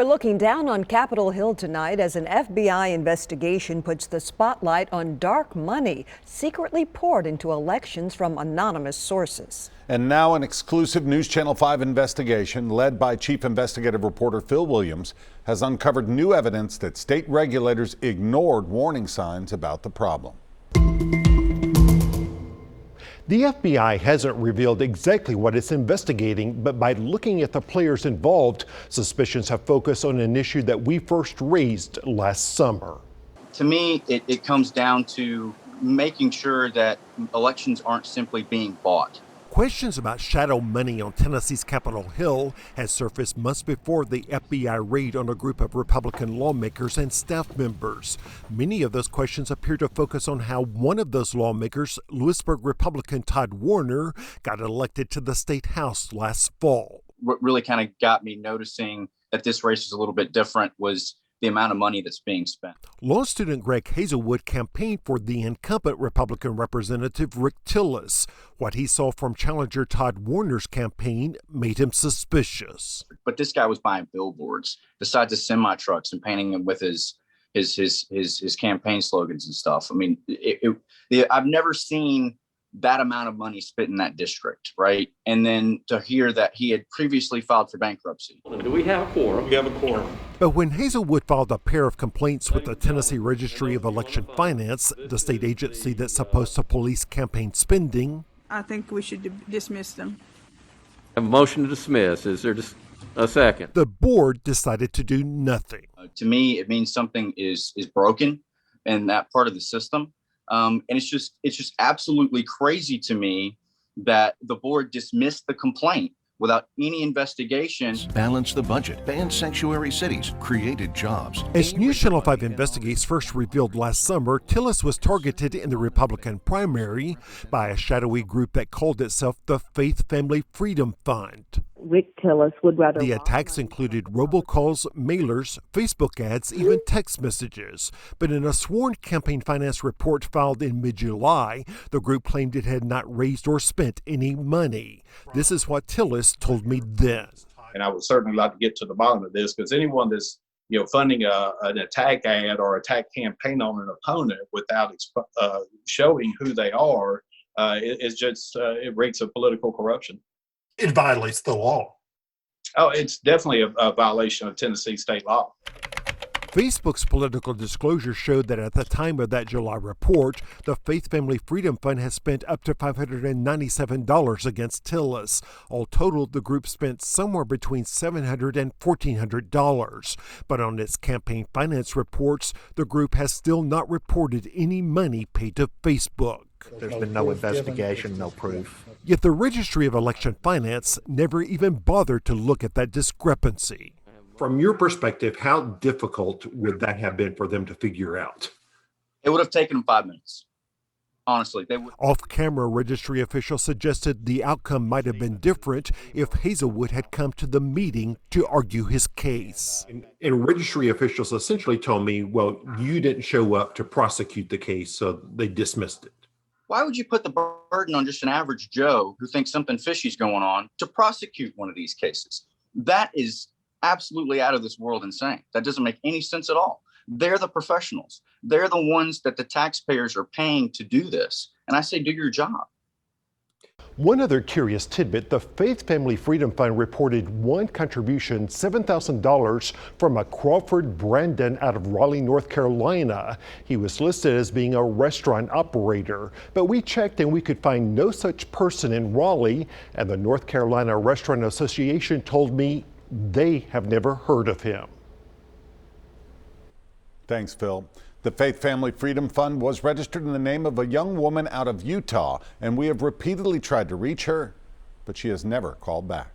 We're looking down on Capitol Hill tonight as an FBI investigation puts the spotlight on dark money secretly poured into elections from anonymous sources. And now an exclusive News Channel 5 investigation led by Chief Investigative Reporter Phil Williams has uncovered new evidence that state regulators ignored warning signs about the problem. The FBI hasn't revealed exactly what it's investigating, but by looking at the players involved, suspicions have focused on an issue that we first raised last summer. To me, it comes down to making sure that elections aren't simply being bought. Questions about shadow money on Tennessee's Capitol Hill has surfaced months before the FBI raid on a group of Republican lawmakers and staff members. Many of those questions appear to focus on how one of those lawmakers, Lewisburg Republican Todd Warner, got elected to the state house last fall. What really kind of got me noticing that this race is a little bit different was the amount of money that's being spent. Law student Greg Hazelwood campaigned for the incumbent Republican Representative Rick Tillis. What he saw from challenger Todd Warner's campaign made him suspicious. But this guy was buying billboards, the sides of semi trucks, and painting them with his campaign slogans and stuff. I mean, I've never seen that amount of money spent in that district, right? And then to hear that he had previously filed for bankruptcy. Do we have a quorum? We have a quorum. But when Hazelwood filed a pair of complaints with the Tennessee Registry of Election Finance, the state agency that's supposed to police campaign spending, I think we should dismiss them. I have a motion to dismiss. Is there just a second? the board decided to do nothing. To me, it means something is broken in that part of the system. And it's just absolutely crazy to me that the board dismissed the complaint without any investigation. Balanced the budget, banned sanctuary cities, created jobs. As News Channel 5 Investigates first revealed last summer, Tillis was targeted in the Republican primary by a shadowy group that called itself the Faith Family Freedom Fund. Rick Tillis would rather. The attacks included robocalls, mailers, Facebook ads, even text messages. But in a sworn campaign finance report filed in mid-July, the group claimed it had not raised or spent any money. This is what Tillis told me then. And I would certainly like to get to the bottom of this, because anyone that's funding an attack ad or attack campaign on an opponent without showing who they are, it reeks of political corruption. It violates the law. Oh, it's definitely a violation of Tennessee state law. Facebook's political disclosure showed that at the time of that July report, the Faith Family Freedom Fund has spent up to $597 against Tillis. All totaled, the group spent somewhere between $700 and $1,400. But on its campaign finance reports, the group has still not reported any money paid to Facebook. There's been no investigation, no proof. Yet the Registry of Election Finance never even bothered to look at that discrepancy. From your perspective, how difficult would that have been for them to figure out? It would have taken them 5 minutes. Honestly, they would. Off-camera registry officials suggested the outcome might have been different if Hazelwood had come to the meeting to argue his case. And registry officials essentially told me, well, you didn't show up to prosecute the case, so they dismissed it. Why would you put the burden on just an average Joe who thinks something fishy's going on to prosecute one of these cases? That is absolutely out of this world insane. That doesn't make any sense at all. They're the professionals. They're the ones that the taxpayers are paying to do this. And I say, do your job. One other curious tidbit, the Faith Family Freedom Fund reported one contribution, $7,000, from a Crawford Brandon out of Raleigh, North Carolina. He was listed as being a restaurant operator, but we checked and we could find no such person in Raleigh, and the North Carolina Restaurant Association told me they have never heard of him. Thanks, Phil. The Faith Family Freedom Fund was registered in the name of a young woman out of Utah, and we have repeatedly tried to reach her, but she has never called back.